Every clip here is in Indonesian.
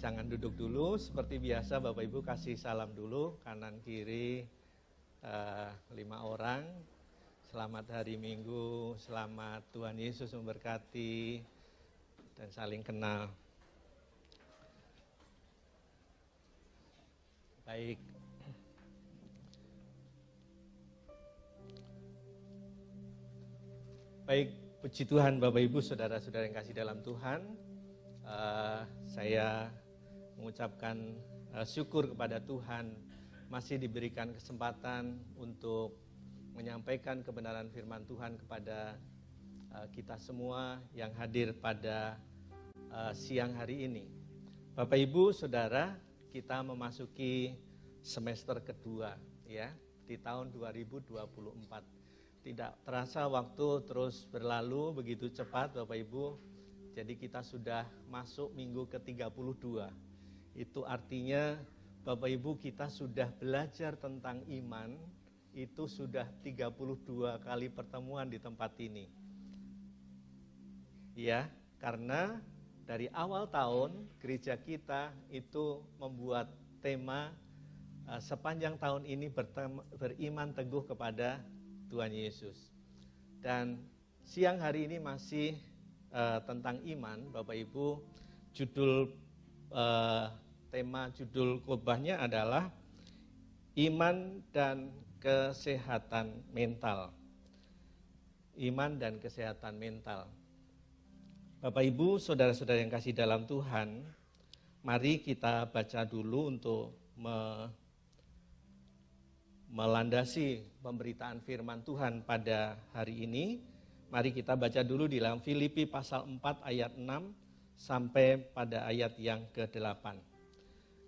Jangan duduk dulu, seperti biasa Bapak Ibu kasih salam dulu, kanan kiri 5 orang. Selamat hari Minggu, selamat Tuhan Yesus memberkati, dan saling kenal. Baik. Baik, puji Tuhan Bapak Ibu, saudara-saudara yang kasih dalam Tuhan. Saya mengucapkan syukur kepada Tuhan masih diberikan kesempatan untuk menyampaikan kebenaran firman Tuhan kepada kita semua yang hadir pada siang hari ini. Bapak Ibu Saudara, kita memasuki semester kedua ya di tahun 2024. Tidak terasa waktu terus berlalu begitu cepat Bapak Ibu. Jadi kita sudah masuk minggu ke-32. Itu artinya Bapak Ibu kita sudah belajar tentang iman, itu sudah 32 kali pertemuan di tempat ini. Ya, karena dari awal tahun gereja kita itu membuat tema sepanjang tahun ini beriman teguh kepada Tuhan Yesus. Dan siang hari ini masih tentang iman, Bapak Ibu. Judul judul khotbahnya adalah iman dan kesehatan mental. Iman dan kesehatan mental. Bapak Ibu, saudara-saudara yang kasih dalam Tuhan, mari kita baca dulu untuk melandasi pemberitaan firman Tuhan pada hari ini. Mari kita baca dulu di dalam Filipi pasal 4 ayat 6 sampai pada ayat yang ke-8.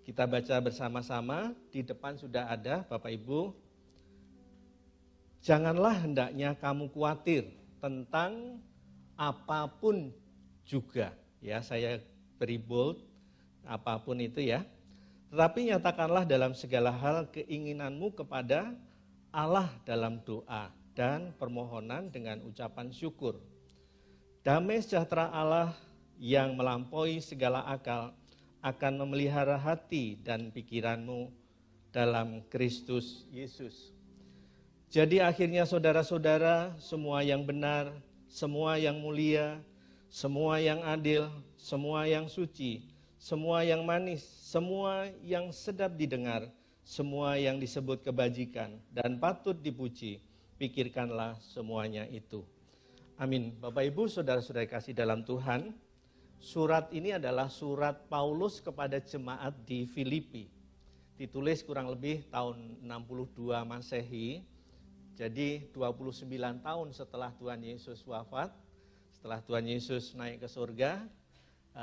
Kita baca bersama-sama, di depan sudah ada Bapak Ibu. Janganlah hendaknya kamu khawatir tentang apapun juga. Ya, saya beri bold, apapun itu ya. Tetapi nyatakanlah dalam segala hal keinginanmu kepada Allah dalam doa dan permohonan dengan ucapan syukur. Damai sejahtera Allah yang melampaui segala akal akan memelihara hati dan pikiranmu dalam Kristus Yesus. Jadi akhirnya saudara-saudara, semua yang benar, semua yang mulia, semua yang adil, semua yang suci, semua yang manis, semua yang sedap didengar, semua yang disebut kebajikan dan patut dipuji, pikirkanlah semuanya itu. Amin. Bapak Ibu, saudara-saudara kasih dalam Tuhan, surat ini adalah surat Paulus kepada jemaat di Filipi. Ditulis kurang lebih tahun 62 Masehi. Jadi 29 tahun setelah Tuhan Yesus wafat, setelah Tuhan Yesus naik ke surga,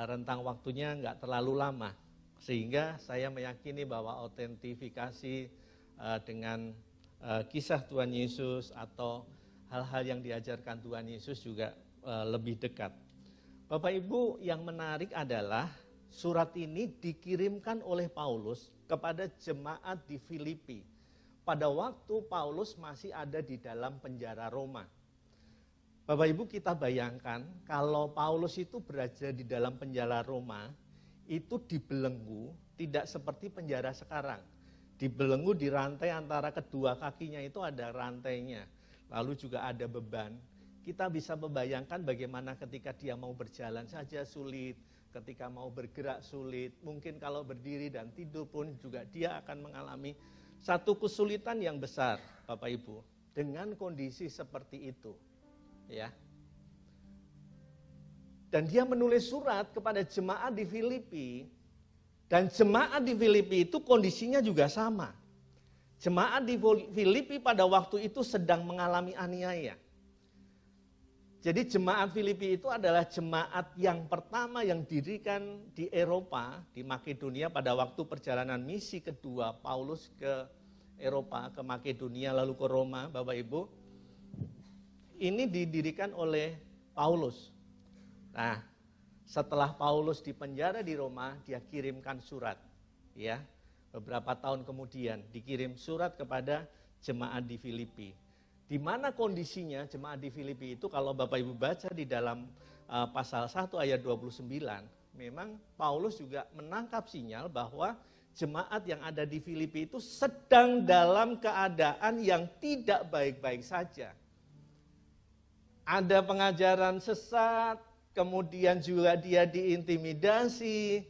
rentang waktunya enggak terlalu lama. Sehingga saya meyakini bahwa autentifikasi dengan kisah Tuhan Yesus atau hal-hal yang diajarkan Tuhan Yesus juga lebih dekat. Bapak Ibu, yang menarik adalah surat ini dikirimkan oleh Paulus kepada jemaat di Filipi. Pada waktu Paulus masih ada di dalam penjara Roma. Bapak Ibu, kita bayangkan kalau Paulus itu berada di dalam penjara Roma, itu dibelenggu, tidak seperti penjara sekarang. Dibelenggu di rantai antara kedua kakinya itu ada rantainya, lalu juga ada beban. Kita bisa membayangkan bagaimana ketika dia mau berjalan saja sulit, ketika mau bergerak sulit, mungkin kalau berdiri dan tidur pun juga dia akan mengalami satu kesulitan yang besar, Bapak Ibu, dengan kondisi seperti itu. Ya. Dan dia menulis surat kepada jemaat di Filipi. Dan jemaat di Filipi itu kondisinya juga sama. Jemaat di Filipi pada waktu itu sedang mengalami aniaya. Jadi jemaat Filipi itu adalah jemaat yang pertama yang didirikan di Eropa, di Makedonia pada waktu perjalanan misi kedua Paulus ke Eropa, ke Makedonia lalu ke Roma, Bapak Ibu. Ini didirikan oleh Paulus. Nah, setelah Paulus dipenjara di Roma, dia kirimkan surat. Ya, beberapa tahun kemudian dikirim surat kepada jemaat di Filipi. Di mana kondisinya jemaat di Filipi itu kalau Bapak Ibu baca di dalam pasal 1 ayat 29, memang Paulus juga menangkap sinyal bahwa jemaat yang ada di Filipi itu sedang dalam keadaan yang tidak baik-baik saja. Ada pengajaran sesat, kemudian juga dia diintimidasi.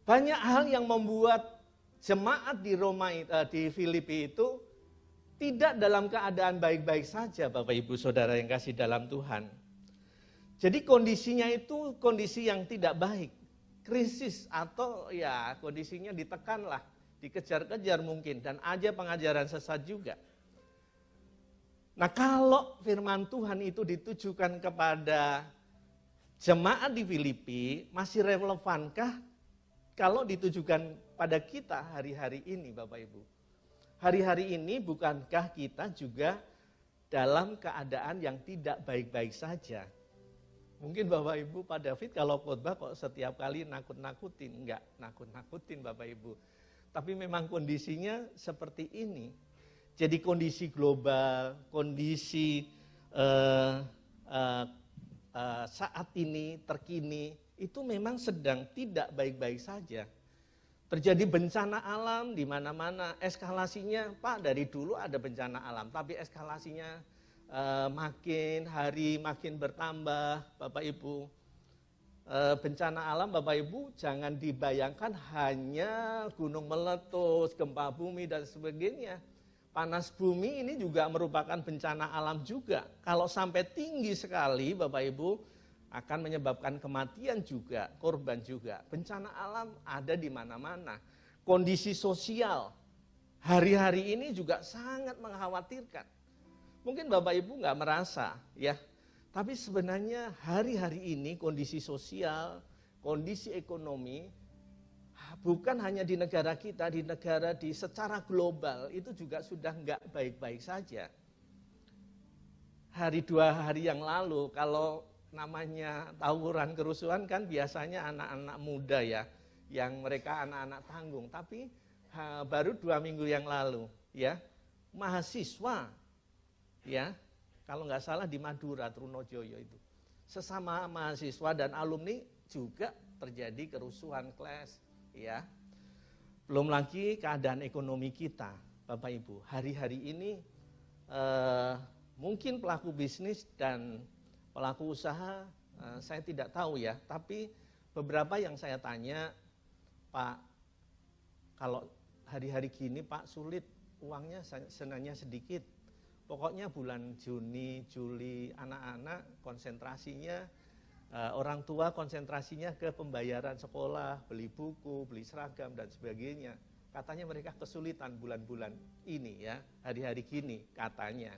Banyak hal yang membuat jemaat di Filipi itu tidak dalam keadaan baik-baik saja, Bapak Ibu Saudara yang kasih dalam Tuhan. Jadi kondisinya itu kondisi yang tidak baik, krisis atau ya kondisinya ditekan lah, dikejar-kejar mungkin, dan ada pengajaran sesat juga. Nah kalau firman Tuhan itu ditujukan kepada jemaat di Filipi, masih relevankah kalau ditujukan pada kita hari-hari ini Bapak Ibu? Hari-hari ini bukankah kita juga dalam keadaan yang tidak baik-baik saja? Mungkin Bapak Ibu, Pak David kalau khotbah kok setiap kali nakut-nakutin. Enggak nakut-nakutin Bapak Ibu. Tapi memang kondisinya seperti ini. Jadi kondisi global, kondisi saat ini, terkini, itu memang sedang tidak baik-baik saja. Terjadi bencana alam di mana-mana, eskalasinya, Pak dari dulu ada bencana alam, tapi eskalasinya makin hari makin bertambah, Bapak Ibu. Bencana alam Bapak Ibu jangan dibayangkan hanya gunung meletus, gempa bumi dan sebagainya. Panas bumi ini juga merupakan bencana alam juga. Kalau sampai tinggi sekali Bapak Ibu, akan menyebabkan kematian juga, korban juga. Bencana alam ada di mana-mana. Kondisi sosial hari-hari ini juga sangat mengkhawatirkan. Mungkin Bapak Ibu nggak merasa ya, tapi sebenarnya hari-hari ini kondisi sosial, kondisi ekonomi, bukan hanya di negara kita, di negara secara global itu juga sudah nggak baik-baik saja. Hari 2 hari yang lalu kalau namanya tawuran kerusuhan kan biasanya anak-anak muda ya, yang mereka anak-anak tanggung. Tapi baru 2 minggu yang lalu ya, mahasiswa ya, kalau nggak salah di Madura, Trunojoyo itu, sesama mahasiswa dan alumni juga terjadi kerusuhan kelas ya. Belum lagi keadaan ekonomi kita, Bapak Ibu. Hari-hari ini mungkin pelaku bisnis dan pelaku usaha, saya tidak tahu ya, tapi beberapa yang saya tanya, Pak, kalau hari-hari gini Pak sulit, uangnya senangnya sedikit. Pokoknya bulan Juni, Juli, anak-anak konsentrasinya, orang tua konsentrasinya ke pembayaran sekolah, beli buku, beli seragam dan sebagainya. Katanya mereka kesulitan bulan-bulan ini ya, hari-hari gini katanya.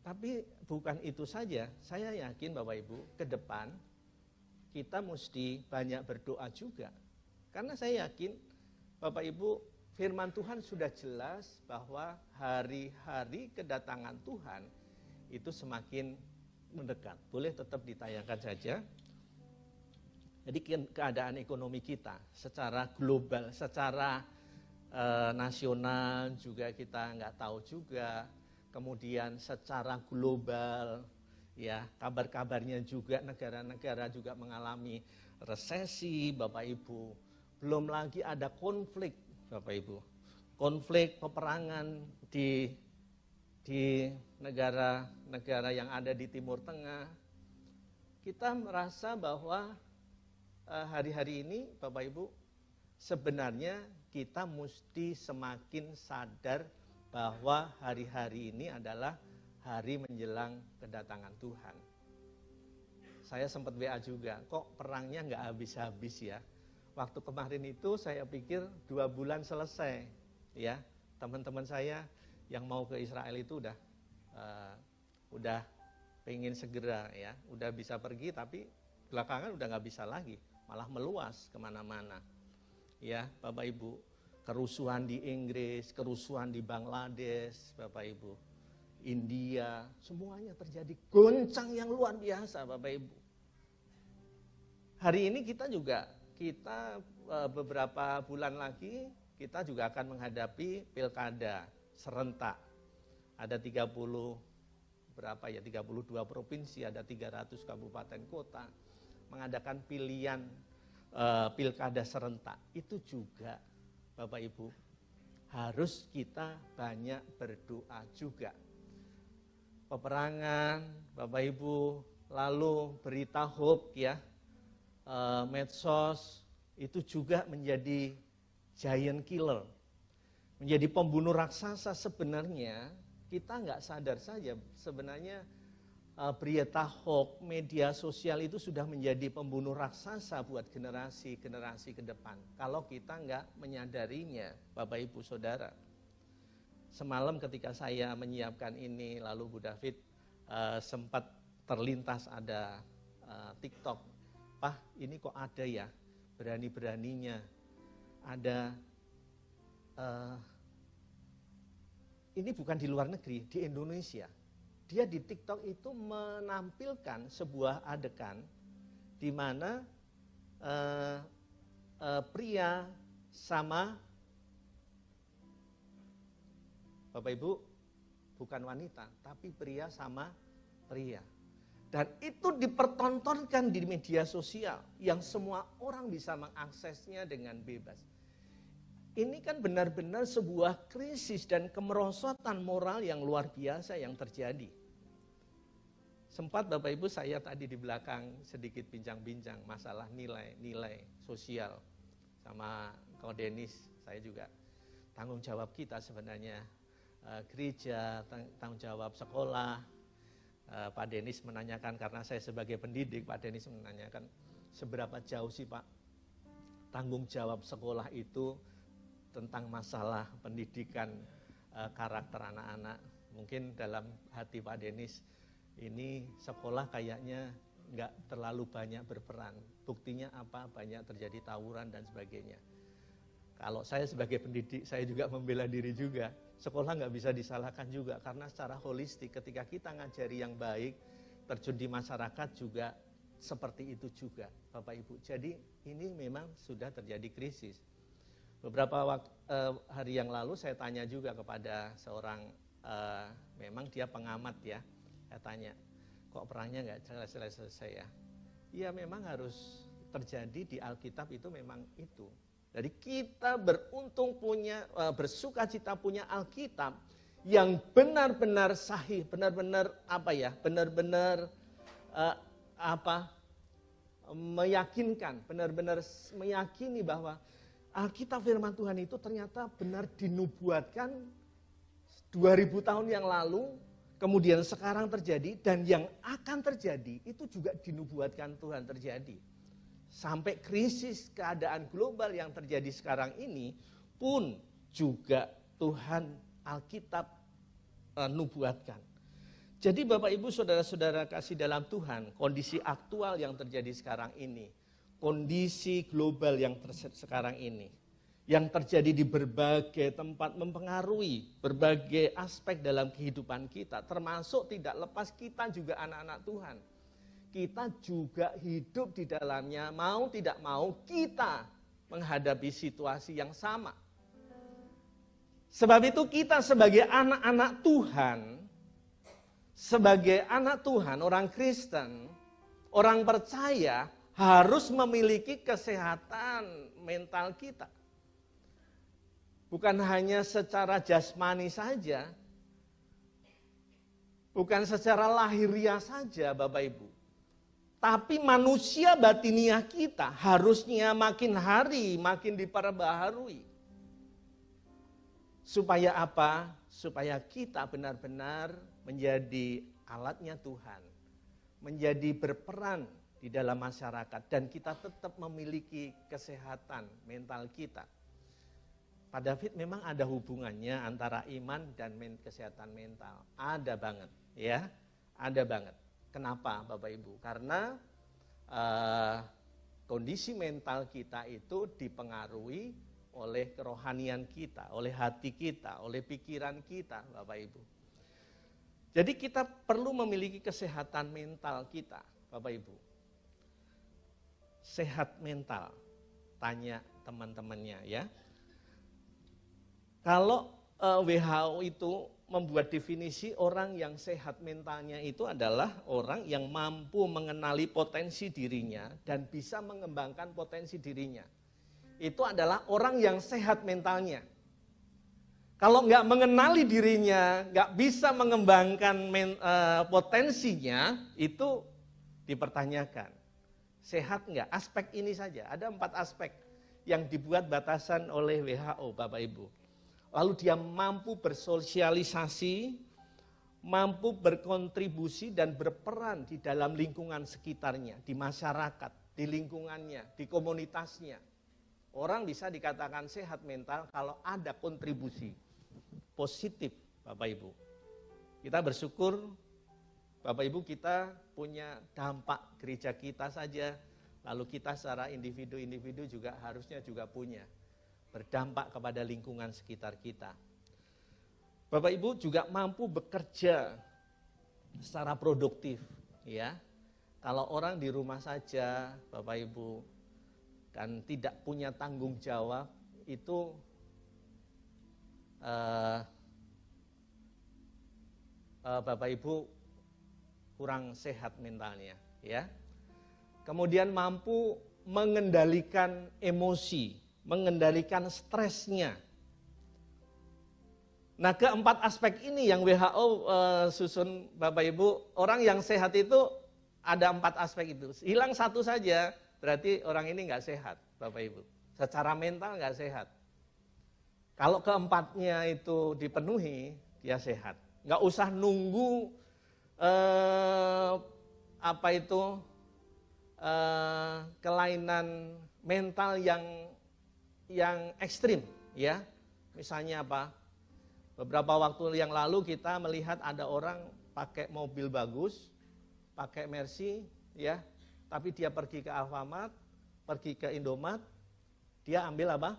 Tapi bukan itu saja, saya yakin Bapak Ibu, ke depan kita mesti banyak berdoa juga. Karena saya yakin Bapak Ibu, firman Tuhan sudah jelas bahwa hari-hari kedatangan Tuhan itu semakin mendekat. Boleh tetap ditayangkan saja. Jadi keadaan ekonomi kita secara global, secara nasional juga kita nggak tahu juga. Kemudian secara global, ya kabar-kabarnya juga negara-negara juga mengalami resesi, Bapak Ibu. Belum lagi ada konflik, Bapak Ibu. Konflik peperangan di negara-negara yang ada di Timur Tengah. Kita merasa bahwa hari-hari ini, Bapak Ibu, sebenarnya kita mesti semakin sadar bahwa hari-hari ini adalah hari menjelang kedatangan Tuhan. Saya sempat WA juga, kok perangnya nggak habis-habis ya. Waktu kemarin itu saya pikir 2 bulan selesai. Ya, teman-teman saya yang mau ke Israel itu udah pengen segera ya, udah bisa pergi tapi belakangan udah nggak bisa lagi, malah meluas kemana-mana. Ya, Bapak Ibu. Kerusuhan di Inggris, kerusuhan di Bangladesh, Bapak Ibu, India, semuanya terjadi goncang yang luar biasa, Bapak Ibu. Hari ini kita beberapa bulan lagi, kita juga akan menghadapi pilkada serentak. Ada 32 provinsi, ada 300 kabupaten kota, mengadakan pilihan pilkada serentak, itu juga Bapak Ibu harus kita banyak berdoa juga. Peperangan Bapak Ibu, lalu berita hoax ya, medsos, itu juga menjadi giant killer, menjadi pembunuh raksasa. Sebenarnya kita nggak sadar saja, sebenarnya berita hoax, media sosial itu sudah menjadi pembunuh raksasa buat generasi-generasi ke depan. Kalau kita nggak menyadarinya, Bapak Ibu Saudara. Semalam ketika saya menyiapkan ini, lalu Bu David sempat terlintas ada TikTok. Pak, ini kok ada ya, berani-beraninya ada, ini bukan di luar negeri, di Indonesia. Dia di TikTok itu menampilkan sebuah adegan di mana pria sama, Bapak Ibu, bukan wanita, tapi pria sama pria. Dan itu dipertontonkan di media sosial yang semua orang bisa mengaksesnya dengan bebas. Ini kan benar-benar sebuah krisis dan kemerosotan moral yang luar biasa yang terjadi. Sempat Bapak Ibu saya tadi di belakang sedikit bincang-bincang masalah nilai sosial sama Ko Denis. Saya juga tanggung jawab kita sebenarnya, gereja, tanggung jawab sekolah. Pak Denis menanyakan, karena saya sebagai pendidik, Pak Denis menanyakan seberapa jauh sih Pak tanggung jawab sekolah itu tentang masalah pendidikan karakter anak-anak. Mungkin dalam hati Pak Denis, ini sekolah kayaknya nggak terlalu banyak berperan. Buktinya apa? Banyak terjadi tawuran dan sebagainya. Kalau saya sebagai pendidik, saya juga membela diri juga. Sekolah nggak bisa disalahkan juga, karena secara holistik ketika kita ngajari yang baik, terjun di masyarakat juga seperti itu juga, Bapak Ibu. Jadi ini memang sudah terjadi krisis. Beberapa hari yang lalu saya tanya juga kepada seorang, memang dia pengamat ya, saya tanya, kok perangnya nggak selesai ya? Iya memang harus terjadi di Alkitab, itu memang itu. Jadi kita beruntung punya, bersukacita punya Alkitab yang benar-benar sahih, benar-benar benar-benar meyakinkan, benar-benar meyakini bahwa Alkitab firman Tuhan itu ternyata benar dinubuatkan 2000 tahun yang lalu, kemudian sekarang terjadi, dan yang akan terjadi itu juga dinubuatkan Tuhan terjadi. Sampai krisis keadaan global yang terjadi sekarang ini pun juga Tuhan Alkitab nubuatkan. Jadi Bapak Ibu Saudara-saudara kasih dalam Tuhan, kondisi aktual yang terjadi sekarang ini, kondisi global yang sekarang ini, yang terjadi di berbagai tempat mempengaruhi berbagai aspek dalam kehidupan kita, termasuk tidak lepas kita juga anak-anak Tuhan. Kita juga hidup di dalamnya, mau tidak mau kita menghadapi situasi yang sama. Sebab itu kita sebagai anak-anak Tuhan, orang Kristen, orang percaya harus memiliki kesehatan mental kita. Bukan hanya secara jasmani saja, bukan secara lahiriah saja Bapak Ibu. Tapi manusia batiniah kita harusnya makin hari makin diperbaharui. Supaya apa? Supaya kita benar-benar menjadi alatnya Tuhan. Menjadi berperan di dalam masyarakat. Dan kita tetap memiliki kesehatan mental kita. Pak David, memang ada hubungannya antara iman dan kesehatan mental. Ada banget, ya. Ada banget. Kenapa Bapak Ibu? Karena kondisi mental kita itu dipengaruhi oleh kerohanian kita, oleh hati kita, oleh pikiran kita Bapak Ibu. Jadi kita perlu memiliki kesehatan mental kita Bapak Ibu. Sehat mental, tanya teman-temannya ya. Kalau WHO itu membuat definisi orang yang sehat mentalnya itu adalah orang yang mampu mengenali potensi dirinya dan bisa mengembangkan potensi dirinya. Itu adalah orang yang sehat mentalnya. Kalau nggak mengenali dirinya, nggak bisa mengembangkan potensinya, itu dipertanyakan. Sehat nggak? Aspek ini saja, ada 4 aspek yang dibuat batasan oleh WHO, Bapak Ibu. Lalu dia mampu bersosialisasi, mampu berkontribusi dan berperan di dalam lingkungan sekitarnya, di masyarakat, di lingkungannya, di komunitasnya. Orang bisa dikatakan sehat mental kalau ada kontribusi positif, Bapak Ibu. Kita bersyukur, Bapak Ibu, kita punya dampak gereja kita saja, lalu kita secara individu-individu juga harusnya juga punya. Berdampak kepada lingkungan sekitar kita. Bapak Ibu juga mampu bekerja secara produktif, ya. Kalau orang di rumah saja, Bapak Ibu, dan tidak punya tanggung jawab, itu Bapak Ibu kurang sehat mentalnya, ya. Kemudian mampu mengendalikan emosi, mengendalikan stresnya. Nah, keempat aspek ini yang WHO susun, Bapak Ibu. Orang yang sehat itu ada 4 aspek itu. Hilang satu saja, berarti orang ini nggak sehat, Bapak Ibu. Secara mental nggak sehat. Kalau keempatnya itu dipenuhi, dia sehat. Nggak usah nunggu kelainan mental yang ekstrim, ya. Misalnya apa? Beberapa waktu yang lalu kita melihat ada orang pakai mobil bagus, pakai Mercy, ya. Tapi dia pergi ke Alfamart, pergi ke Indomaret, dia ambil apa?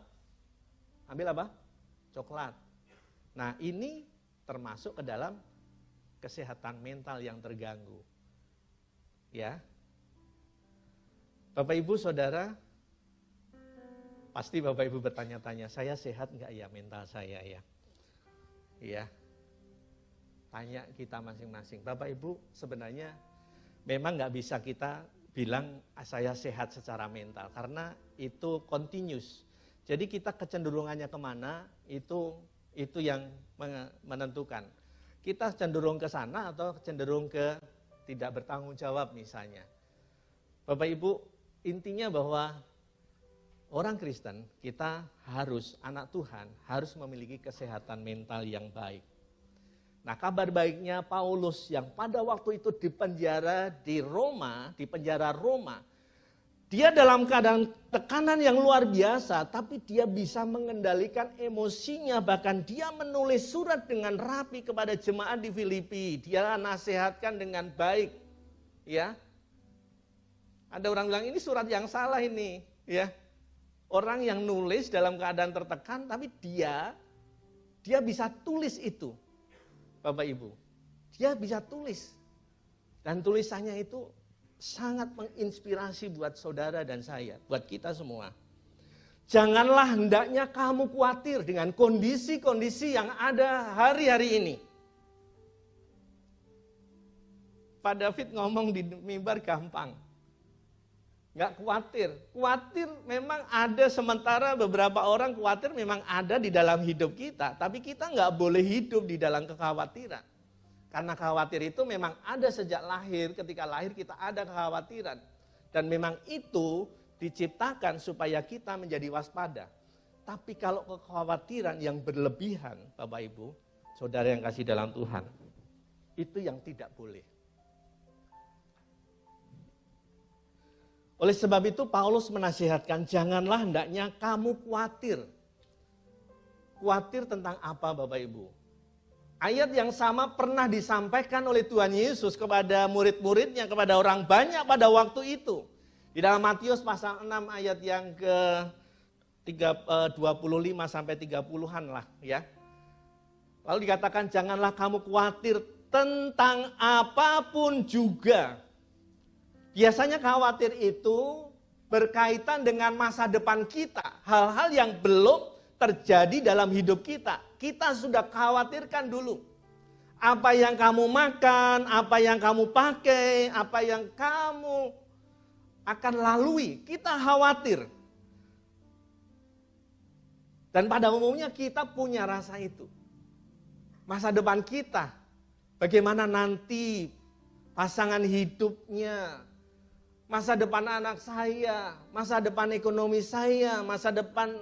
Ambil apa? Coklat. Nah, ini termasuk ke dalam kesehatan mental yang terganggu. Ya. Bapak Ibu Saudara, pasti Bapak Ibu bertanya-tanya, saya sehat enggak ya mental saya ya? Iya. Tanya kita masing-masing. Bapak Ibu sebenarnya memang enggak bisa kita bilang saya sehat secara mental, karena itu continuous. Jadi kita kecenderungannya kemana, itu yang menentukan. Kita cenderung ke sana atau cenderung ke tidak bertanggung jawab misalnya. Bapak Ibu, intinya bahwa orang Kristen, kita harus, anak Tuhan, harus memiliki kesehatan mental yang baik. Nah, kabar baiknya Paulus yang pada waktu itu di penjara di Roma, di penjara Roma, dia dalam keadaan tekanan yang luar biasa, tapi dia bisa mengendalikan emosinya, bahkan dia menulis surat dengan rapi kepada jemaat di Filipi. Dia nasihatkan dengan baik, ya. Ada orang bilang ini surat yang salah ini, ya. Orang yang nulis dalam keadaan tertekan, tapi dia bisa tulis itu, Bapak Ibu. Dia bisa tulis. Dan tulisannya itu sangat menginspirasi buat saudara dan saya, buat kita semua. Janganlah hendaknya kamu khawatir dengan kondisi-kondisi yang ada hari-hari ini. Pak David ngomong di mimbar gampang. Nggak khawatir. Khawatir memang ada, sementara beberapa orang khawatir memang ada di dalam hidup kita. Tapi kita nggak boleh hidup di dalam kekhawatiran. Karena khawatir itu memang ada sejak lahir, ketika lahir kita ada kekhawatiran. Dan memang itu diciptakan supaya kita menjadi waspada. Tapi kalau kekhawatiran yang berlebihan, Bapak Ibu, saudara yang kasih dalam Tuhan, itu yang tidak boleh. Oleh sebab itu Paulus menasihatkan, janganlah hendaknya kamu khawatir. Khawatir tentang apa, Bapak Ibu? Ayat yang sama pernah disampaikan oleh Tuhan Yesus kepada murid-muridnya, kepada orang banyak pada waktu itu. Di dalam Matius pasal 6 ayat yang ke 25 sampai 30-an lah, ya. Lalu dikatakan, janganlah kamu khawatir tentang apapun juga. Biasanya khawatir itu berkaitan dengan masa depan kita. Hal-hal yang belum terjadi dalam hidup kita. Kita sudah khawatirkan dulu. Apa yang kamu makan, apa yang kamu pakai, apa yang kamu akan lalui, kita khawatir. Dan pada umumnya kita punya rasa itu. Masa depan kita, bagaimana nanti pasangan hidupnya, masa depan anak saya, masa depan ekonomi saya, masa depan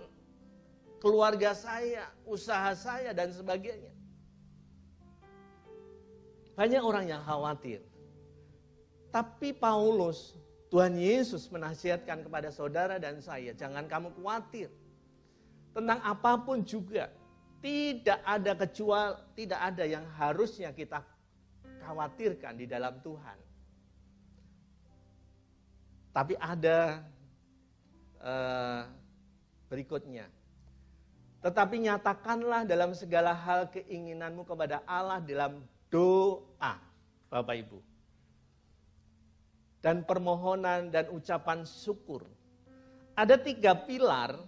keluarga saya, usaha saya, dan sebagainya. Banyak orang yang khawatir. Tapi Paulus, Tuhan Yesus menasihatkan kepada saudara dan saya, jangan kamu khawatir. Tentang apapun juga, tidak ada yang harusnya kita khawatirkan di dalam Tuhan. Tapi ada berikutnya. Tetapi nyatakanlah dalam segala hal keinginanmu kepada Allah dalam doa, Bapak Ibu. Dan permohonan dan ucapan syukur. Ada 3 pilar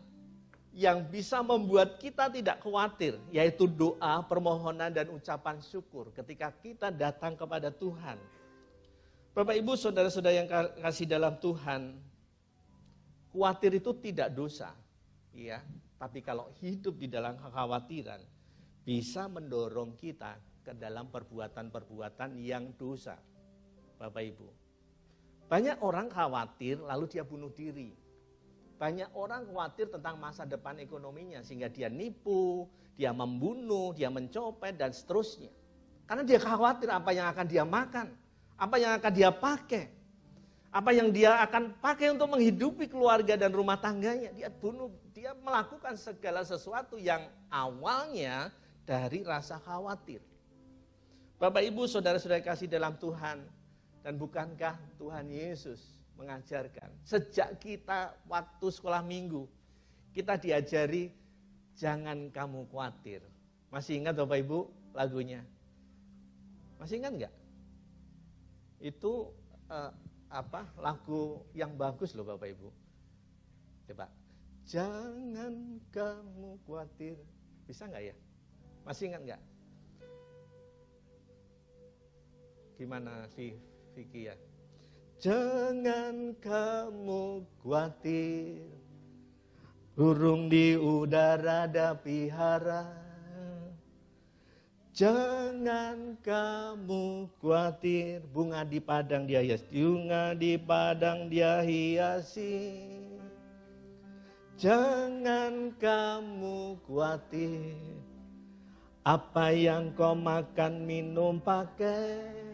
yang bisa membuat kita tidak khawatir, yaitu doa, permohonan, dan ucapan syukur ketika kita datang kepada Tuhan. Bapak Ibu, saudara-saudara yang kasih dalam Tuhan, khawatir itu tidak dosa, ya. Tapi kalau hidup di dalam kekhawatiran, bisa mendorong kita ke dalam perbuatan-perbuatan yang dosa, Bapak Ibu. Banyak orang khawatir lalu dia bunuh diri. Banyak orang khawatir tentang masa depan ekonominya sehingga dia nipu, dia membunuh, dia mencopet dan seterusnya. Karena dia khawatir apa yang akan dia makan, apa yang akan dia pakai, apa yang dia akan pakai untuk menghidupi keluarga dan rumah tangganya. Dia bunuh, dia melakukan segala sesuatu yang awalnya dari rasa khawatir. Bapak Ibu, saudara-saudara kasih dalam Tuhan, dan bukankah Tuhan Yesus mengajarkan sejak kita waktu sekolah minggu, kita diajari jangan kamu khawatir. Masih ingat Bapak Ibu lagunya? Masih ingat enggak? Itu lagu yang bagus loh Bapak Ibu. Coba, jangan kamu khawatir. Bisa enggak ya? Masih ingat enggak? Gimana Vicky ya? Jangan kamu khawatir, burung di udara ada pihara. Jangan kamu khawatir, bunga di padang dia hias, bunga di padang dia hiasi. Jangan kamu khawatir, apa yang kau makan, minum, pakai.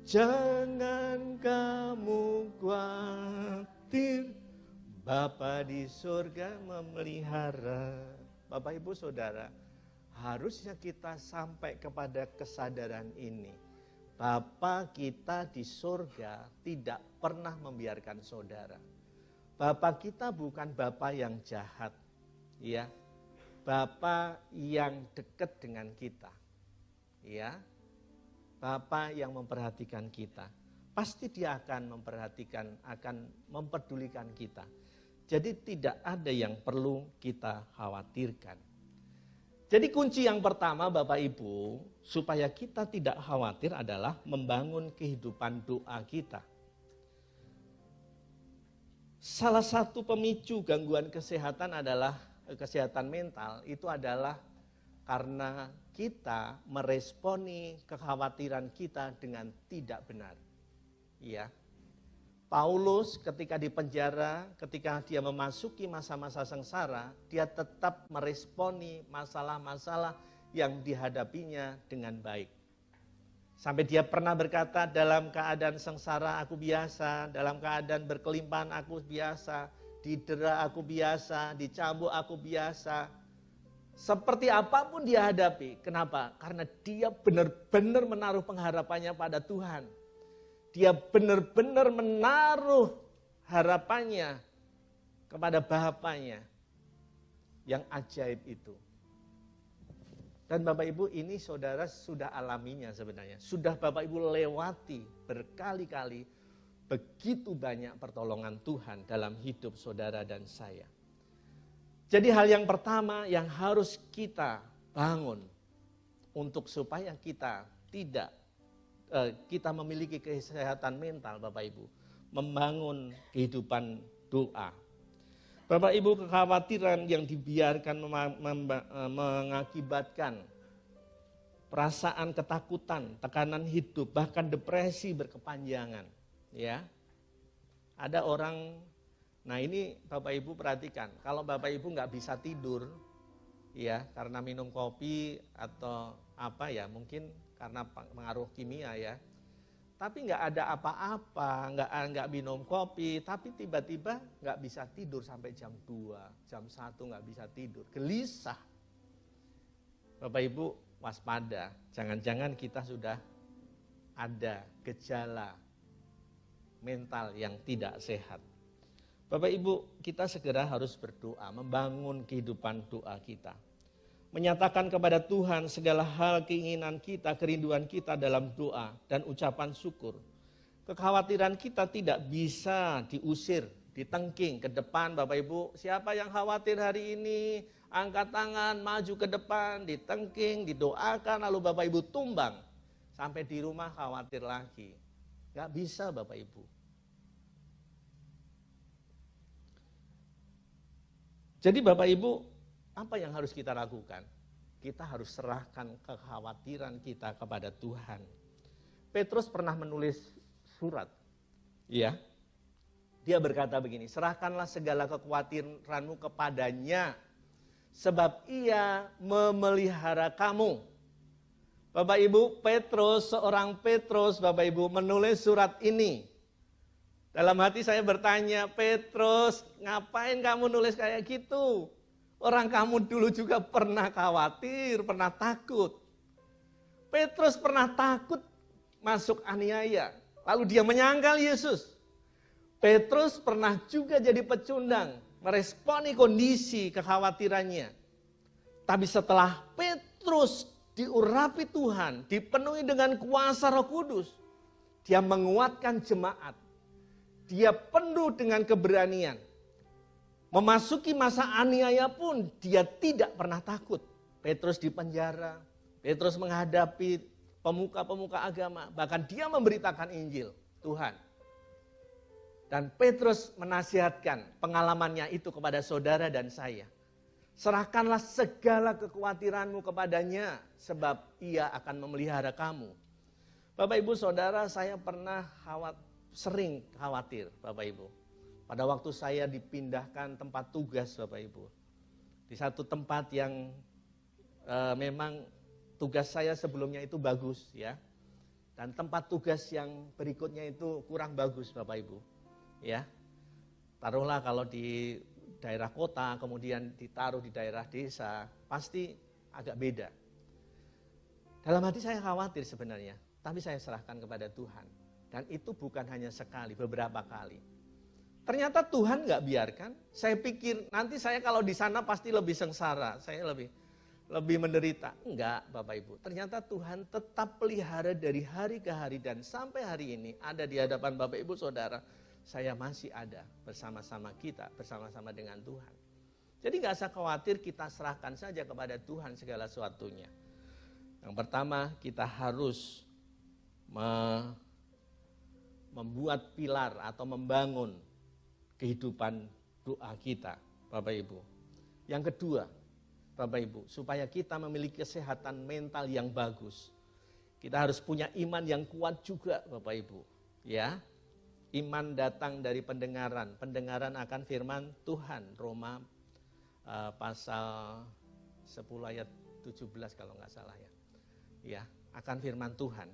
Jangan kamu khawatir, Bapa di surga memelihara. Bapak Ibu Saudara, harusnya kita sampai kepada kesadaran ini. Bapa kita di surga tidak pernah membiarkan saudara. Bapa kita bukan Bapa yang jahat, ya. Bapa yang dekat dengan kita, ya. Bapa yang memperhatikan kita. Pasti dia akan memperhatikan, akan mempedulikan kita. Jadi tidak ada yang perlu kita khawatirkan. Jadi kunci yang pertama Bapak Ibu, supaya kita tidak khawatir adalah membangun kehidupan doa kita. Salah satu pemicu gangguan kesehatan adalah kesehatan mental, itu adalah karena kita meresponi kekhawatiran kita dengan tidak benar. Ya. Paulus ketika di penjara, ketika dia memasuki masa-masa sengsara, dia tetap meresponi masalah-masalah yang dihadapinya dengan baik. Sampai dia pernah berkata, dalam keadaan sengsara aku biasa, dalam keadaan berkelimpahan aku biasa, didera aku biasa, dicambuk aku biasa. Seperti apapun dia hadapi. Kenapa? Karena dia benar-benar menaruh pengharapannya pada Tuhan. Dia benar-benar menaruh harapannya kepada Bapanya yang ajaib itu. Dan Bapak Ibu, ini saudara sudah alaminya sebenarnya. Sudah Bapak Ibu lewati berkali-kali begitu banyak pertolongan Tuhan dalam hidup saudara dan saya. Jadi hal yang pertama yang harus kita bangun untuk supaya kita tidak kita memiliki kesehatan mental, Bapak Ibu, membangun kehidupan doa. Bapak Ibu, kekhawatiran yang dibiarkan mengakibatkan perasaan ketakutan, tekanan hidup, bahkan depresi berkepanjangan. Ya, ada orang, nah ini Bapak Ibu perhatikan, kalau Bapak Ibu nggak bisa tidur, ya karena minum kopi atau apa ya, mungkin karena pengaruh kimia ya. Tapi nggak ada apa-apa, nggak minum kopi, tapi tiba-tiba nggak bisa tidur sampai jam 2, jam 1 nggak bisa tidur, gelisah. Bapak Ibu waspada, jangan-jangan kita sudah ada gejala mental yang tidak sehat. Bapak Ibu, kita segera harus berdoa, membangun kehidupan doa kita. Menyatakan kepada Tuhan segala hal keinginan kita, kerinduan kita dalam doa dan ucapan syukur. Kekhawatiran kita tidak bisa diusir, ditengking ke depan. Bapak Ibu, siapa yang khawatir hari ini? Angkat tangan, maju ke depan, ditengking, didoakan, lalu Bapak Ibu tumbang. Sampai di rumah khawatir lagi. Gak bisa Bapak Ibu. Jadi Bapak Ibu, apa yang harus kita lakukan? Kita harus serahkan kekhawatiran kita kepada Tuhan. Petrus pernah menulis surat. Ya. Dia berkata begini, serahkanlah segala kekhawatiranmu kepadanya, sebab ia memelihara kamu. Bapak Ibu, seorang Petrus, Bapak Ibu menulis surat ini. Dalam hati saya bertanya, Petrus, ngapain kamu nulis kayak gitu? Orang kamu dulu juga pernah khawatir, pernah takut. Petrus pernah takut masuk aniaya, lalu dia menyangkal Yesus. Petrus pernah juga jadi pecundang, meresponi kondisi kekhawatirannya. Tapi setelah Petrus diurapi Tuhan, dipenuhi dengan kuasa Roh Kudus, dia menguatkan jemaat. Dia penuh dengan keberanian. Memasuki masa aniaya pun dia tidak pernah takut. Petrus dipenjara, Petrus menghadapi pemuka-pemuka agama, bahkan dia memberitakan Injil Tuhan. Dan Petrus menasihatkan pengalamannya itu kepada saudara dan saya. Serahkanlah segala kekhawatiranmu kepadanya, sebab ia akan memelihara kamu. Bapak Ibu Saudara, saya pernah sering khawatir Bapak Ibu. Pada waktu saya dipindahkan tempat tugas Bapak Ibu. Di satu tempat yang memang tugas saya sebelumnya itu bagus ya. Dan tempat tugas yang berikutnya itu kurang bagus Bapak Ibu. Ya. Taruhlah kalau di daerah kota kemudian ditaruh di daerah desa, pasti agak beda. Dalam hati saya khawatir sebenarnya, tapi saya serahkan kepada Tuhan. Dan itu bukan hanya sekali, beberapa kali. Ternyata Tuhan nggak biarkan. Saya pikir nanti saya kalau di sana pasti lebih sengsara, saya lebih menderita. Enggak Bapak Ibu, ternyata Tuhan tetap pelihara dari hari ke hari dan sampai hari ini ada di hadapan Bapak Ibu Saudara. Saya masih ada bersama-sama kita, bersama-sama dengan Tuhan. Jadi nggak usah khawatir, kita serahkan saja kepada Tuhan segala sesuatunya. Yang pertama, kita harus membuat pilar atau membangun kehidupan doa kita, Bapak Ibu. Yang kedua, Bapak Ibu, supaya kita memiliki kesehatan mental yang bagus, kita harus punya iman yang kuat juga, Bapak Ibu. Ya, iman datang dari pendengaran, pendengaran akan firman Tuhan. Roma pasal 10 ayat 17 kalau nggak salah ya. Ya, akan firman Tuhan.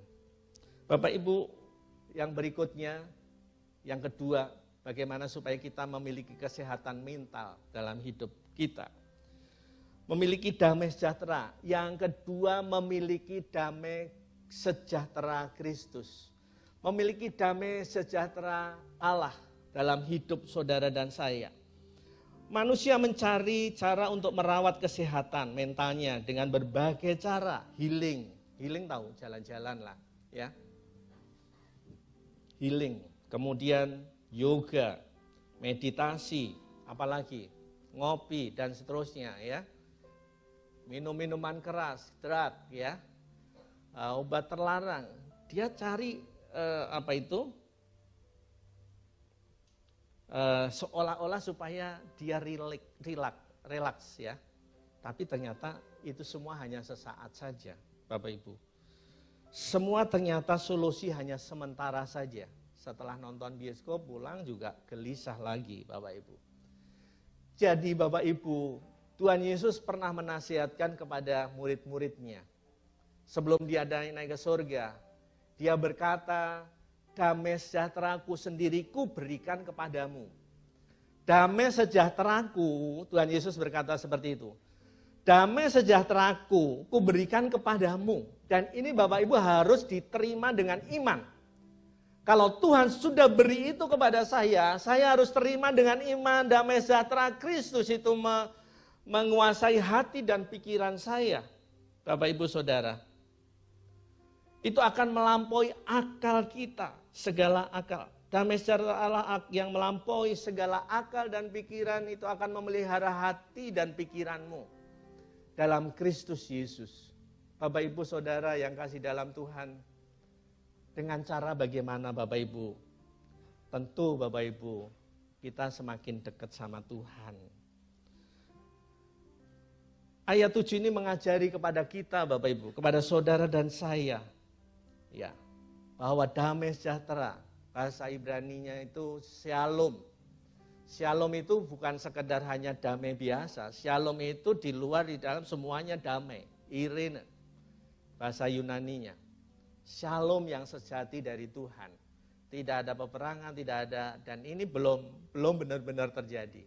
Bapak Ibu, yang berikutnya, yang kedua, bagaimana supaya kita memiliki kesehatan mental dalam hidup kita. Memiliki damai sejahtera. Yang kedua, memiliki damai sejahtera Kristus. Memiliki damai sejahtera Allah dalam hidup saudara dan saya. Manusia mencari cara untuk merawat kesehatan mentalnya dengan berbagai cara. Healing tahu, jalan-jalan lah ya. Healing, kemudian yoga, meditasi, apalagi ngopi dan seterusnya ya. Minum minuman keras, drug ya, obat terlarang. Dia cari seolah-olah supaya dia relaks ya. Tapi ternyata itu semua hanya sesaat saja, Bapak Ibu. Semua ternyata solusi hanya sementara saja. Setelah nonton bioskop pulang juga gelisah lagi, Bapak Ibu. Jadi Bapak Ibu, Tuhan Yesus pernah menasihatkan kepada murid-muridnya. Sebelum dia naik ke surga, dia berkata, damai sejahteraku sendiriku berikan kepadamu. Damai sejahteraku, Tuhan Yesus berkata seperti itu. Damai sejahteraku, ku berikan kepadamu. Dan ini Bapak Ibu harus diterima dengan iman. Kalau Tuhan sudah beri itu kepada saya harus terima dengan iman. Damai sejahtera Kristus itu menguasai hati dan pikiran saya. Bapak Ibu Saudara. Itu akan melampaui akal kita, segala akal. Damai sejahtera Allah yang melampaui segala akal dan pikiran itu akan memelihara hati dan pikiranmu dalam Kristus Yesus. Bapak Ibu Saudara yang kasih dalam Tuhan, dengan cara bagaimana Bapak Ibu? Tentu Bapak Ibu, kita semakin dekat sama Tuhan. Ayat 7 ini mengajari kepada kita Bapak Ibu, kepada saudara dan saya, ya, bahwa damai sejahtera, bahasa Ibraninya itu shalom. Shalom itu bukan sekedar hanya damai biasa. Shalom itu di luar, di dalam semuanya damai. Irene, bahasa Yunaninya. Shalom yang sejati dari Tuhan. Tidak ada peperangan, tidak ada, dan ini belum benar-benar terjadi.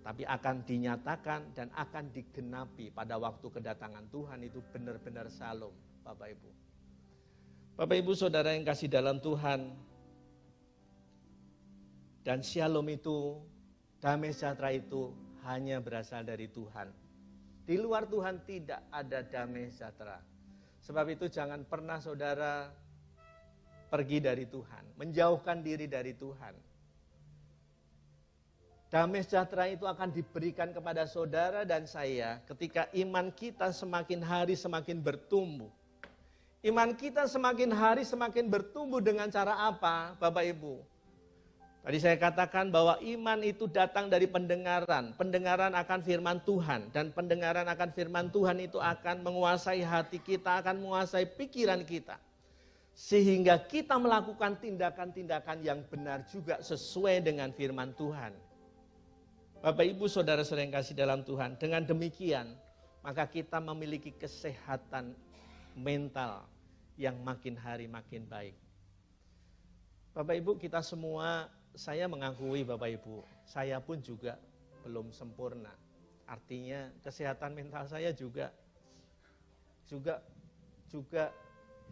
Tapi akan dinyatakan dan akan digenapi pada waktu kedatangan Tuhan, itu benar-benar shalom, Bapak Ibu. Bapak Ibu Saudara yang kasih dalam Tuhan, dan shalom itu, damai sejahtera itu hanya berasal dari Tuhan. Di luar Tuhan tidak ada damai sejahtera. Sebab itu jangan pernah saudara pergi dari Tuhan, menjauhkan diri dari Tuhan. Damai sejahtera itu akan diberikan kepada saudara dan saya ketika iman kita semakin hari semakin bertumbuh. Iman kita semakin hari semakin bertumbuh dengan cara apa, Bapak Ibu? Tadi saya katakan bahwa iman itu datang dari pendengaran. Pendengaran akan firman Tuhan. Dan pendengaran akan firman Tuhan itu akan menguasai hati kita, akan menguasai pikiran kita. Sehingga kita melakukan tindakan-tindakan yang benar juga sesuai dengan firman Tuhan. Bapak Ibu Saudara-saudara yang kasih dalam Tuhan. Dengan demikian, maka kita memiliki kesehatan mental yang makin hari makin baik. Bapak Ibu, kita semua, saya mengakui Bapak Ibu, saya pun juga belum sempurna. Artinya kesehatan mental saya juga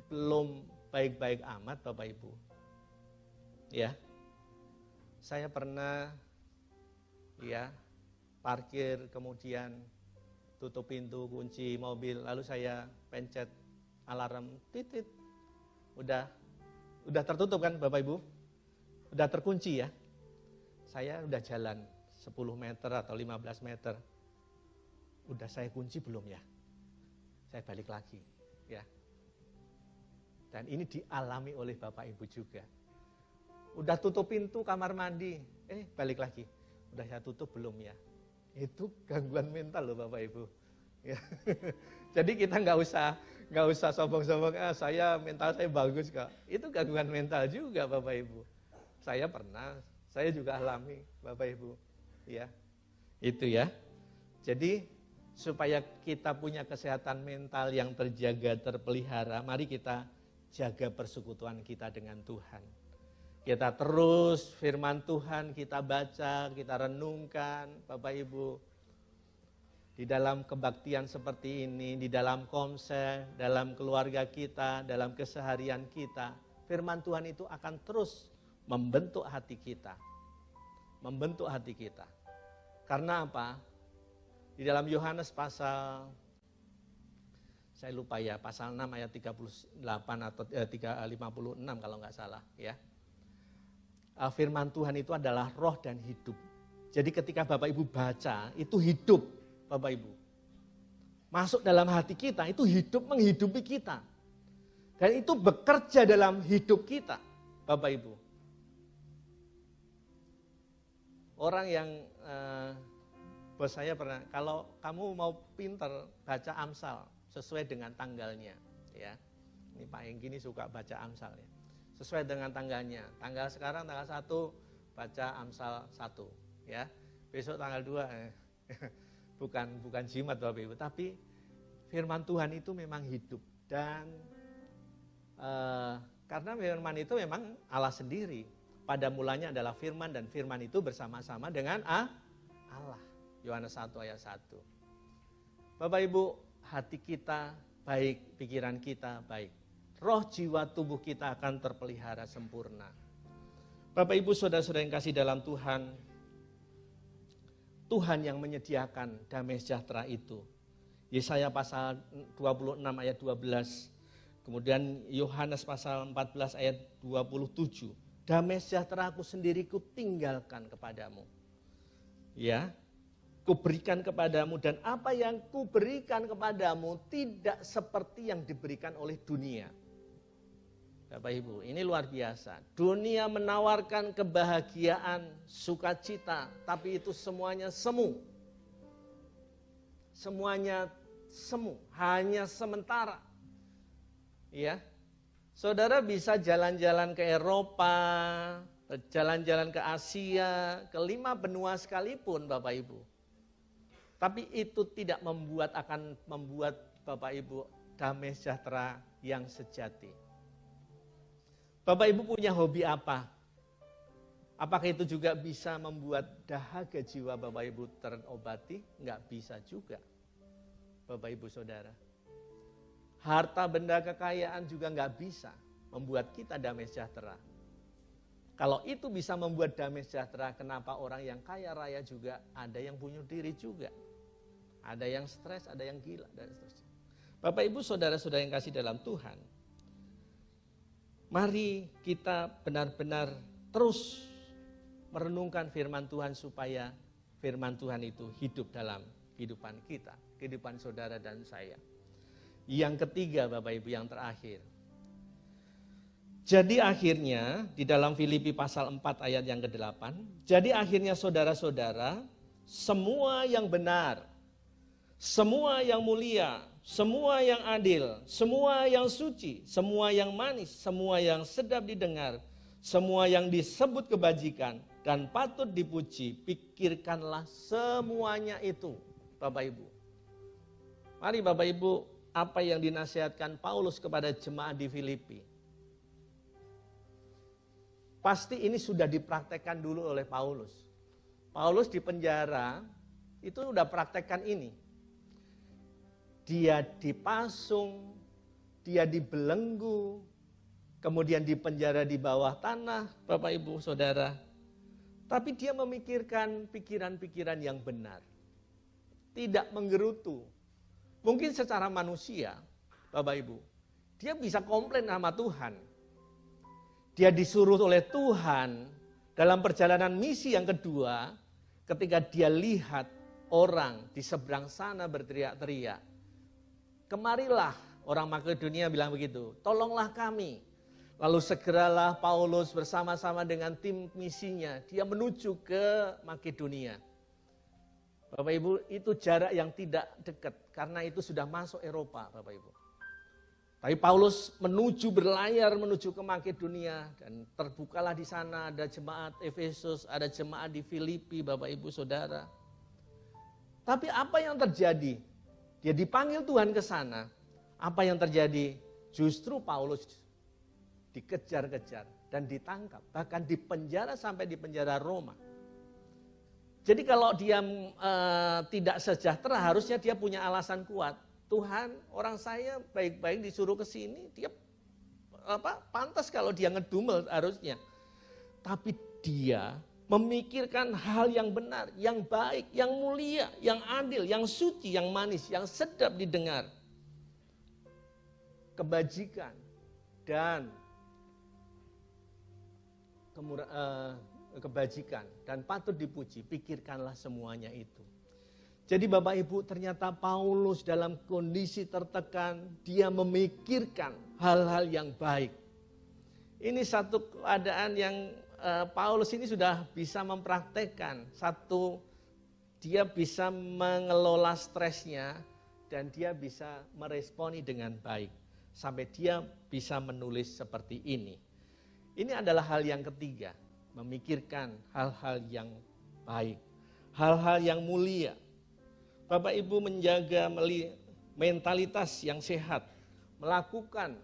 belum baik-baik amat Bapak Ibu. Ya. Saya pernah parkir kemudian tutup pintu, kunci mobil, lalu saya pencet alarm titit. Udah tertutup kan Bapak Ibu? Udah terkunci ya. Saya udah jalan 10 meter atau 15 meter. Udah saya kunci belum ya? Saya balik lagi ya. Dan ini dialami oleh Bapak Ibu juga. Udah tutup pintu kamar mandi, balik lagi. Udah saya tutup belum ya? Itu gangguan mental loh Bapak Ibu. Ya. Jadi kita nggak usah sombong-sombong, mental saya bagus kok. Itu gangguan mental juga Bapak Ibu. Saya pernah, saya juga alami Bapak Ibu. Ya, itu ya. Jadi supaya kita punya kesehatan mental yang terjaga, terpelihara, mari kita jaga persekutuan kita dengan Tuhan. Kita terus firman Tuhan kita baca, kita renungkan Bapak Ibu. Di dalam kebaktian seperti ini, di dalam komsel, dalam keluarga kita, dalam keseharian kita, firman Tuhan itu akan terus membentuk hati kita. Membentuk hati kita. Karena apa? Di dalam Yohanes pasal, saya lupa ya, pasal 6 ayat 38 atau 56 kalau nggak salah ya. Firman Tuhan itu adalah roh dan hidup. Jadi ketika Bapak Ibu baca, itu hidup Bapak Ibu. Masuk dalam hati kita, itu hidup menghidupi kita. Dan itu bekerja dalam hidup kita, Bapak Ibu. Orang yang, bos saya pernah, kalau kamu mau pinter, baca Amsal sesuai dengan tanggalnya. Ya, ini Pak Hengki ini suka baca Amsal ya. Sesuai dengan tanggalnya. Tanggal sekarang tanggal 1, baca Amsal 1. Ya, besok tanggal 2, bukan jimat Bapak Ibu, tapi firman Tuhan itu memang hidup. Dan karena firman itu memang Allah sendiri. Pada mulanya adalah firman dan firman itu bersama-sama dengan Allah. Yohanes 1 ayat 1. Bapak Ibu, hati kita baik, pikiran kita baik. Roh, jiwa, tubuh kita akan terpelihara sempurna. Bapak Ibu, saudara-saudara yang kasih dalam Tuhan, Tuhan yang menyediakan damai sejahtera itu. Yesaya pasal 26 ayat 12. Kemudian Yohanes pasal 14 ayat 27. Damai sejahtera aku sendiri ku tinggalkan kepadamu. Ya, ku berikan kepadamu, dan apa yang ku berikan kepadamu tidak seperti yang diberikan oleh dunia. Bapak Ibu, ini luar biasa. Dunia menawarkan kebahagiaan, sukacita, tapi itu semuanya semu. Semuanya semu, hanya sementara. Ya. Saudara bisa jalan-jalan ke Eropa, jalan-jalan ke Asia, ke 5 benua sekalipun Bapak Ibu. Tapi itu tidak akan membuat Bapak Ibu damai sejahtera yang sejati. Bapak Ibu punya hobi apa? Apakah itu juga bisa membuat dahaga jiwa Bapak Ibu terobati? Enggak bisa juga, Bapak Ibu Saudara. Harta benda kekayaan juga enggak bisa membuat kita damai sejahtera. Kalau itu bisa membuat damai sejahtera, kenapa orang yang kaya raya juga ada yang bunuh diri juga? Ada yang stres, ada yang gila, dan seterusnya. Bapak Ibu Saudara-saudara yang kasih dalam Tuhan, mari kita benar-benar terus merenungkan firman Tuhan supaya firman Tuhan itu hidup dalam kehidupan kita, kehidupan saudara dan saya. Yang ketiga Bapak Ibu, yang terakhir. Jadi akhirnya di dalam Filipi pasal 4 ayat yang ke-8, jadi akhirnya saudara-saudara, semua yang benar, semua yang mulia, semua yang adil, semua yang suci, semua yang manis, semua yang sedap didengar, semua yang disebut kebajikan dan patut dipuji, pikirkanlah semuanya itu, Bapak Ibu. Mari Bapak Ibu, apa yang dinasihatkan Paulus kepada jemaat di Filipi, pasti ini sudah dipraktekkan dulu oleh Paulus. Paulus di penjara itu sudah praktekkan ini. Dia dipasung, dia dibelenggu, kemudian dipenjara di bawah tanah, Bapak Ibu Saudara. Tapi dia memikirkan pikiran-pikiran yang benar. Tidak menggerutu. Mungkin secara manusia, Bapak Ibu, dia bisa komplain sama Tuhan. Dia disuruh oleh Tuhan dalam perjalanan misi yang kedua, ketika dia lihat orang di seberang sana berteriak-teriak, kemarilah, orang Makedonia bilang begitu, tolonglah kami. Lalu segeralah Paulus bersama-sama dengan tim misinya, dia menuju ke Makedonia. Bapak Ibu, itu jarak yang tidak dekat, karena itu sudah masuk Eropa, Bapak Ibu. Tapi Paulus berlayar menuju ke Makedonia, dan terbukalah di sana ada jemaat Efesus, ada jemaat di Filipi, Bapak Ibu Saudara. Tapi apa yang terjadi? Dia dipanggil Tuhan ke sana. Apa yang terjadi? Justru Paulus dikejar-kejar dan ditangkap, bahkan dipenjara sampai di penjara Roma. Jadi kalau dia tidak sejahtera, harusnya dia punya alasan kuat. Tuhan, orang saya baik-baik disuruh ke sini, dia pantas kalau dia ngedumel harusnya. Tapi dia memikirkan hal yang benar, yang baik, yang mulia, yang adil, yang suci, yang manis, yang sedap didengar. Kebajikan dan kebajikan dan patut dipuji, pikirkanlah semuanya itu. Jadi Bapak Ibu, ternyata Paulus dalam kondisi tertekan, dia memikirkan hal-hal yang baik. Ini satu keadaan yang Paulus ini sudah bisa mempraktekkan. Satu, dia bisa mengelola stresnya dan dia bisa meresponi dengan baik. Sampai dia bisa menulis seperti ini. Ini adalah hal yang ketiga, memikirkan hal-hal yang baik, hal-hal yang mulia. Bapak Ibu menjaga mentalitas yang sehat, melakukan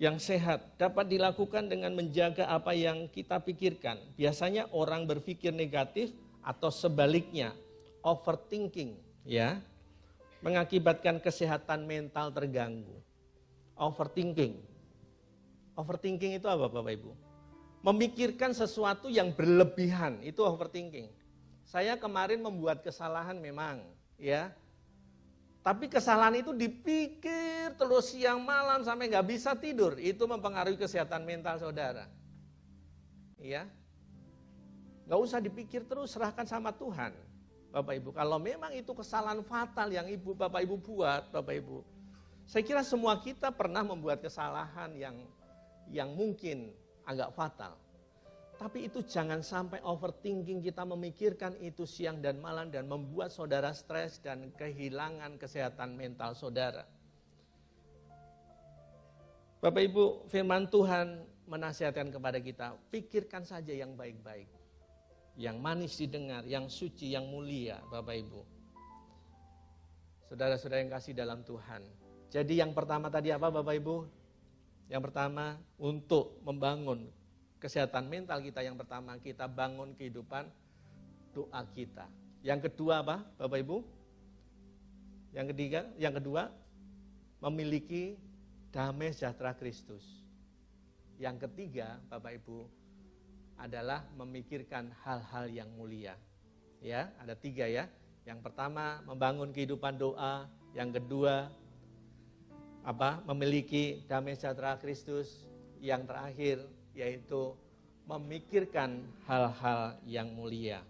yang sehat dapat dilakukan dengan menjaga apa yang kita pikirkan. Biasanya orang berpikir negatif atau sebaliknya, overthinking, ya, mengakibatkan kesehatan mental terganggu. Overthinking itu apa Bapak Ibu? Memikirkan sesuatu yang berlebihan, itu overthinking. Saya kemarin membuat kesalahan memang, ya. Tapi kesalahan itu dipikir terus siang malam sampai nggak bisa tidur. Itu mempengaruhi kesehatan mental saudara. Ya, nggak usah dipikir terus, serahkan sama Tuhan, Bapak Ibu. Kalau memang itu kesalahan fatal yang Bapak Ibu buat, Bapak Ibu. Saya kira semua kita pernah membuat kesalahan yang mungkin agak fatal. Tapi itu jangan sampai overthinking, kita memikirkan itu siang dan malam dan membuat saudara stres dan kehilangan kesehatan mental saudara. Bapak Ibu, firman Tuhan menasihatkan kepada kita, pikirkan saja yang baik-baik, yang manis didengar, yang suci, yang mulia, Bapak Ibu. Saudara-saudara yang kasih dalam Tuhan. Jadi yang pertama tadi apa Bapak Ibu? Yang pertama, untuk membangun kesehatan mental kita, yang pertama kita bangun kehidupan doa kita. Yang kedua apa Bapak Ibu? Yang kedua memiliki damai sejahtera Kristus. Yang ketiga Bapak Ibu adalah memikirkan hal-hal yang mulia. Ya, ada 3 ya. Yang pertama membangun kehidupan doa, yang kedua memiliki damai sejahtera Kristus, yang terakhir yaitu memikirkan hal-hal yang mulia.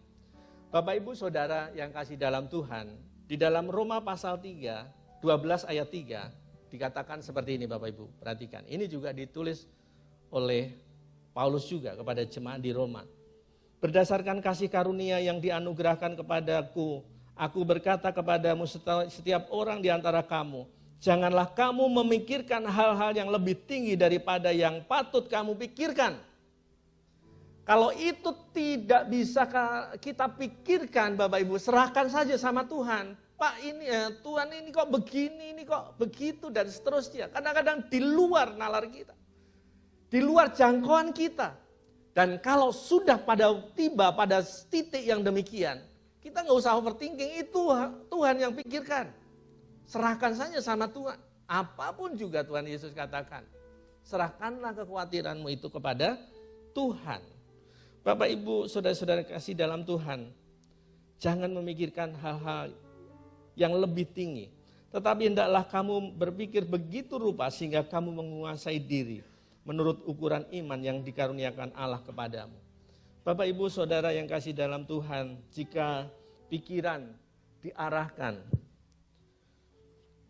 Bapak Ibu Saudara yang kasih dalam Tuhan, di dalam Roma pasal 3, 12 ayat 3 dikatakan seperti ini Bapak Ibu, perhatikan. Ini juga ditulis oleh Paulus juga kepada jemaat di Roma. Berdasarkan kasih karunia yang dianugerahkan kepadaku, aku berkata kepadamu setiap orang di antara kamu, janganlah kamu memikirkan hal-hal yang lebih tinggi daripada yang patut kamu pikirkan. Kalau itu tidak bisa kita pikirkan Bapak Ibu, serahkan saja sama Tuhan. Pak ini Tuhan ini kok begini, ini kok begitu dan seterusnya. Kadang-kadang di luar nalar kita, di luar jangkauan kita. Dan kalau sudah tiba pada titik yang demikian, kita nggak usah overthinking, itu Tuhan yang pikirkan. Serahkan saja sama Tuhan. Apapun juga Tuhan Yesus katakan. Serahkanlah kekhawatiranmu itu kepada Tuhan. Bapak Ibu, saudara-saudara kasih dalam Tuhan. Jangan memikirkan hal-hal yang lebih tinggi. Tetapi hendaklah kamu berpikir begitu rupa sehingga kamu menguasai diri. Menurut ukuran iman yang dikaruniakan Allah kepadamu. Bapak Ibu Saudara yang kasih dalam Tuhan, jika pikiran diarahkan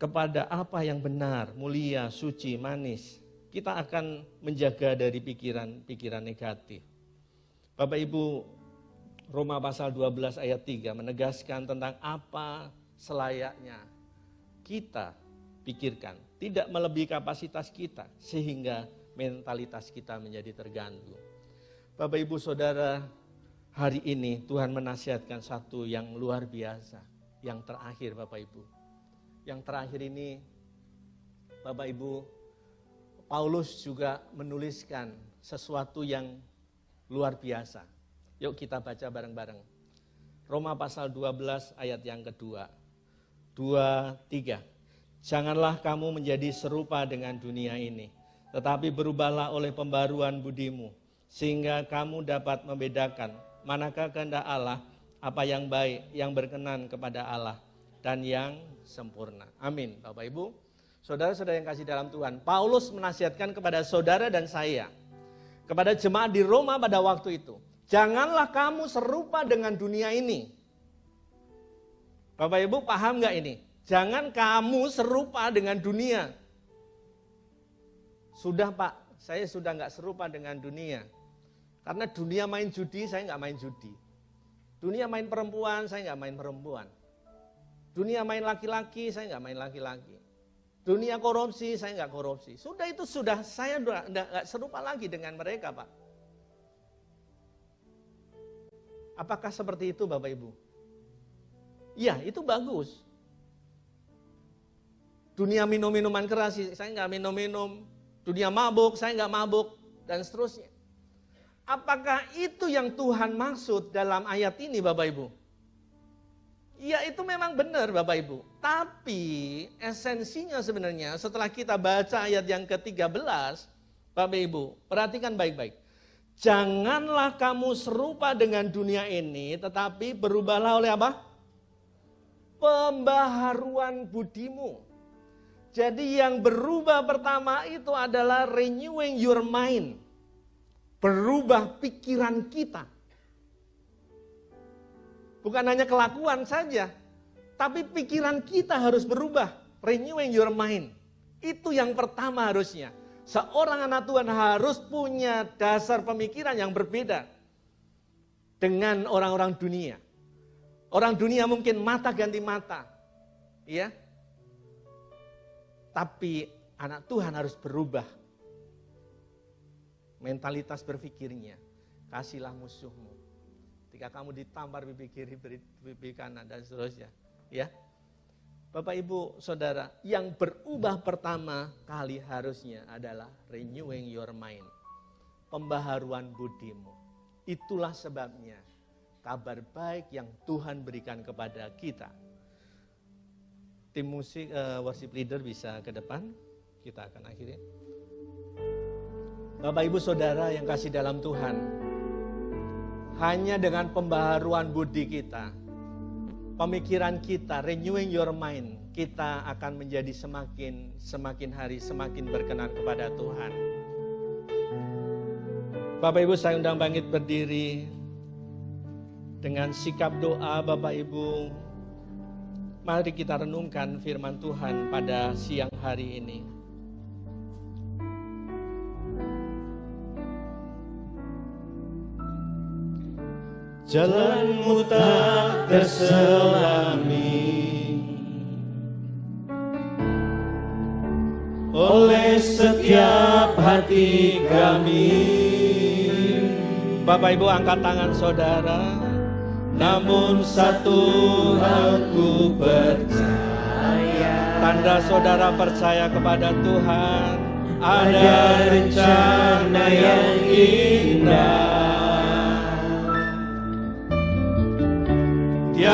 kepada apa yang benar, mulia, suci, manis, kita akan menjaga dari pikiran-pikiran negatif. Bapak Ibu, Roma pasal 12 ayat 3 menegaskan tentang apa selayaknya kita pikirkan. Tidak melebihi kapasitas kita sehingga mentalitas kita menjadi terganggu. Bapak Ibu Saudara, hari ini Tuhan menasihatkan satu yang luar biasa. Yang terakhir Bapak Ibu. Yang terakhir ini Bapak Ibu, Paulus juga menuliskan sesuatu yang luar biasa. Yuk kita baca bareng-bareng. Roma pasal 12 ayat yang kedua. 2, 3. Janganlah kamu menjadi serupa dengan dunia ini, tetapi berubahlah oleh pembaruan budimu, sehingga kamu dapat membedakan manakah kehendak Allah, apa yang baik, yang berkenan kepada Allah, dan yang sempurna. Amin. Bapak Ibu, saudara-saudara yang kasih dalam Tuhan, Paulus menasihatkan kepada saudara dan saya, kepada jemaat di Roma pada waktu itu, Janganlah kamu serupa dengan dunia ini. Bapak Ibu paham nggak ini? Jangan kamu serupa dengan dunia. Sudah Pak, saya sudah nggak serupa dengan dunia. Karena dunia main judi, saya nggak main judi. Dunia main perempuan, saya nggak main perempuan. Dunia main laki-laki, saya nggak main laki-laki. Dunia korupsi, saya nggak korupsi. Sudah itu sudah, saya nggak serupa lagi dengan mereka Pak. Apakah seperti itu Bapak Ibu? Iya, itu bagus. Dunia minum-minuman keras, saya nggak minum-minum. Dunia mabuk, saya nggak mabuk. Dan seterusnya. Apakah itu yang Tuhan maksud dalam ayat ini Bapak Ibu? Ya itu memang benar Bapak Ibu. Tapi esensinya sebenarnya setelah kita baca ayat yang ke-13, Bapak Ibu, perhatikan baik-baik. Janganlah kamu serupa dengan dunia ini, tetapi berubahlah oleh apa? Pembaharuan budimu. Jadi yang berubah pertama itu adalah renewing your mind. Berubah pikiran kita. Bukan hanya kelakuan saja, tapi pikiran kita harus berubah. Renewing your mind. Itu yang pertama harusnya. Seorang anak Tuhan harus punya dasar pemikiran yang berbeda dengan orang-orang dunia. Orang dunia mungkin mata ganti mata, ya. Tapi anak Tuhan harus berubah. Mentalitas berpikirnya, kasihlah musuhmu. Ketika kamu ditampar pipi kiri, beri pipi kanan dan seterusnya, ya. Bapak Ibu Saudara, yang berubah pertama kali harusnya adalah renewing your mind. Pembaharuan budimu. Itulah sebabnya kabar baik yang Tuhan berikan kepada kita. Tim musik worship leader bisa ke depan. Kita akan akhiri. Bapak Ibu Saudara yang kasih dalam Tuhan, hanya dengan pembaharuan budi kita, pemikiran kita, renewing your mind, kita akan menjadi semakin hari semakin berkenan kepada Tuhan. Bapak Ibu saya undang bangkit berdiri dengan sikap doa Bapak Ibu. Mari kita renungkan firman Tuhan pada siang hari ini. Jalanmu tak terselami oleh setiap hati kami. Bapak Ibu angkat tangan saudara. Namun satu hal ku percaya, Tanda saudara percaya kepada Tuhan, ada rencana yang indah